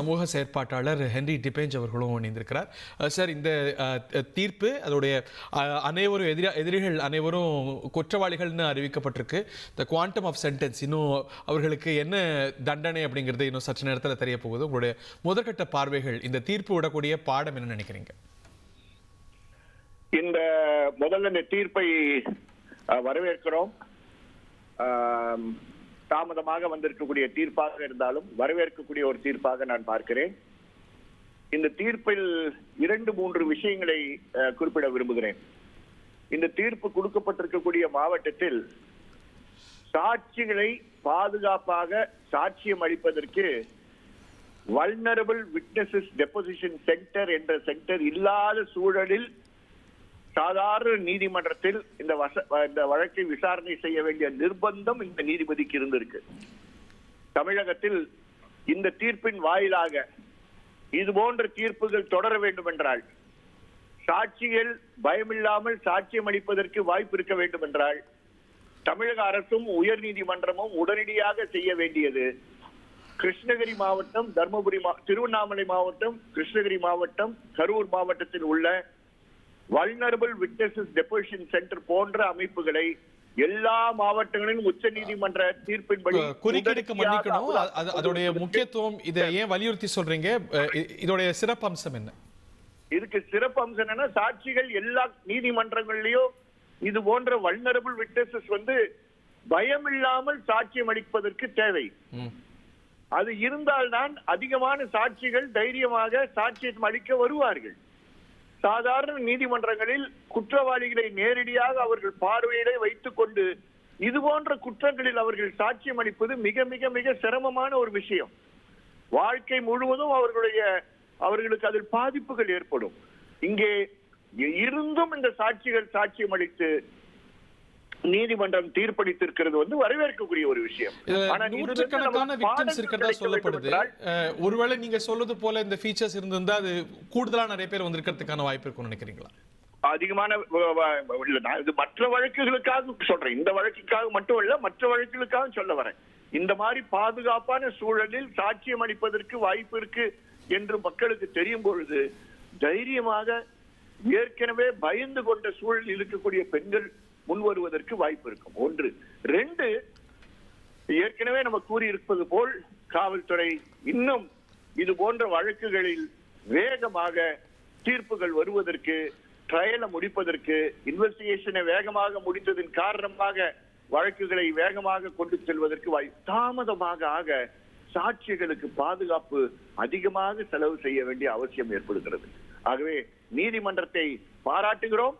சமூக செயற்பாட்டாளர் ஹென்றி டிபேஞ்ச் அவர்களும் இணைந்திருக்கிறார். சார், இந்த தீர்ப்பு அதோடைய அனைவரும் எதிரிகள் அனைவரும் குற்றவாளிகள்னு அறிவிக்கப்பட்டிருக்கு. த குவாண்டம் ஆஃப் சென்டென்ஸ், இன்னும் அவர்களுக்கு என்ன தண்டனை அப்படிங்கிறது இன்னும் சற்று நேரத்தில் தெரிய போகுது. உங்களுடைய முதற்கட்ட பார்வைகள், இந்த தீர்ப்பு விடக்கூடிய பாடம் என்ன நினைக்கிறீங்க? முதல்ல இந்த தீர்ப்பை வரவேற்கிறோம். தாமதமாக வந்திருக்கக்கூடிய தீர்ப்பாக இருந்தாலும் வரவேற்கக்கூடிய ஒரு தீர்ப்பாக நான் பார்க்கிறேன். இந்த தீர்ப்பில் 2-3 விஷயங்களை குறிப்பிட விரும்புகிறேன். இந்த தீர்ப்பு கொடுக்கப்பட்டிருக்கக்கூடிய மாவட்டத்தில் சாட்சிகளை பாதுகாப்பாக சாட்சியம் அளிப்பதற்கு வல்னரபிள் விட்னஸஸ் டெபோசிஷன் சென்டர் என்ற சென்டர் இல்லாத சூழலில் சாதாரண நீதிமன்றத்தில் இந்த வழக்கை விசாரணை செய்ய வேண்டிய நிர்பந்தம் இந்த நீதிபதிக்கு இருந்திருக்கு. தமிழகத்தில் இந்த தீர்ப்பின் வாயிலாக இது போன்ற தீர்ப்புகள் தொடர வேண்டும் என்றால், சாட்சிகள் பயமில்லாமல் சாட்சியம் அளிப்பதற்கு வாய்ப்பு இருக்க வேண்டும் என்றால், தமிழக அரசும் உயர் நீதிமன்றமும் உடனடியாக செய்ய வேண்டியது கிருஷ்ணகிரி மாவட்டம், திருவண்ணாமலை மாவட்டம், கிருஷ்ணகிரி மாவட்டம், கரூர் மாவட்டத்தில் உள்ள வல்னரபிள் விட்னஸஸ் டெபோசிஷன் சென்டர் போன்ற அமைப்புகளை எல்லா மாவட்டங்களிலும் உச்ச நீதிமன்ற தீர்ப்பின்படி குறுக்கீடுக்கு மன்னிக்கணும். அதோடைய முக்கியத்துவம் இதை ஏன் வலியுறுத்தி சொல்றீங்க? இதோடைய சிறப்பு அம்சம் என்ன? இதுக்கு சிறப்பு அம்சம் என்னன்னா, சாட்சிகள் எல்லா நீதிமன்றங்களிலும் இது போன்ற வல்னரபிள் விட்னஸஸ் பயம் இல்லாமல் சாட்சியம் அளிப்பதற்கு தேவை. அது இருந்தால்தான் அதிகமான சாட்சிகள் தைரியமாக சாட்சியம் அளிக்க வருவார்கள். சாதாரண நீதிமன்றங்களில் குற்றவாளிகளை நேரடியாக அவர்கள் பார்வையிலே வைத்துக் கொண்டு இது போன்ற குற்றங்களில் அவர்கள் சாட்சியம் அளிப்பது மிக மிக மிக சிரமமான ஒரு விஷயம். வாழ்க்கை முழுவதும் அவர்களுக்கு அதில் பாதிப்புகள் ஏற்படும். இங்கே இருந்தும் இந்த சாட்சிகள் சாட்சியம் அளித்து நீதிமன்றம் தீர்ப்பளித்திருக்கிறது வரவேற்கக்கூடிய ஒரு விஷயம். நூற்றுக்கணக்கான விக்டிம்ஸ் இருக்கிறதா சொல்லப்படுது. ஒருவேளை நீங்க சொல்றது போல இந்த ஃபீச்சர்ஸ் இருந்திருந்தா அது கூடுதலா நிறைய பேர் வந்திருக்கிறதுக்கான வாய்ப்பு இருக்கும்னு நினைக்கிறீங்களா? அதிகமான இது மற்ற வழக்குகளுக்காக சொல்றேன், இந்த வழக்குக்காக மட்டும் இல்ல, மற்ற வழக்குகளுக்காக சொல்ல வரேன். இந்த மாதிரி பாதுகாப்பான சூழலில் சாட்சியம் அளிப்பதற்கு வாய்ப்பு இருக்கு என்று மக்களுக்கு தெரியும் பொழுது தைரியமாக, ஏற்கனவே பயந்து கொண்ட சூழலில் இருக்கக்கூடிய பெண்கள் முன் வருவதற்கு வாய்ப்பு இருக்கும். 1. 2, ஏற்கனவே நம்ம கூறியிருப்பது போல் காவல்துறை இன்னும் இது போன்ற வழக்குகளில் வேகமாக தீர்ப்புகள் வருவதற்கு, ட்ரையலை முடிப்பதற்கு, இன்வெஸ்டிகேஷனை வேகமாக முடித்ததின் காரணமாக வழக்குகளை வேகமாக கொண்டு செல்வதற்கு தாமதமாக ஆக சாட்சிகளுக்கு பாதுகாப்பு அதிகமாக செலவு செய்ய வேண்டிய அவசியம் ஏற்படுகிறது. ஆகவே நீதிமன்றத்தை பாராட்டுகிறோம்,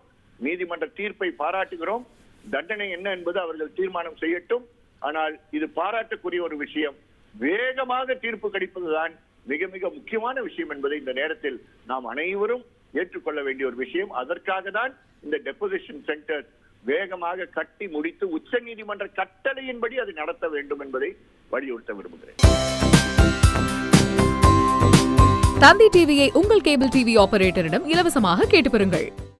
நீதிமன்ற தீர்ப்பை பாராட்டுகிறோம். தண்டனை என்ன என்பது அவர்கள் தீர்மானம் செய்யட்டும். ஆனால் இது பாராட்டக்கூடிய ஒரு விஷயம். வேகமாக தீர்ப்பு கிடைப்பதுதான் மிக மிக முக்கியமான விஷயம் என்பதை இந்த நேரத்தில் நாம் அனைவரும் ஏற்றுக்கொள்ள வேண்டிய ஒரு விஷயம். அதற்காக தான் இந்த டெபோசிஷன் சென்டர் வேகமாக கட்டி முடித்து உச்ச நீதிமன்ற கட்டளையின்படி அதை நடத்த வேண்டும் என்பதை வலியுறுத்த விரும்புகிறேன். தந்தி டிவியை உங்கள் கேபிள் டிவி ஆபரேட்டரிடம் இலவசமாக கேட்டு பெறுங்கள்.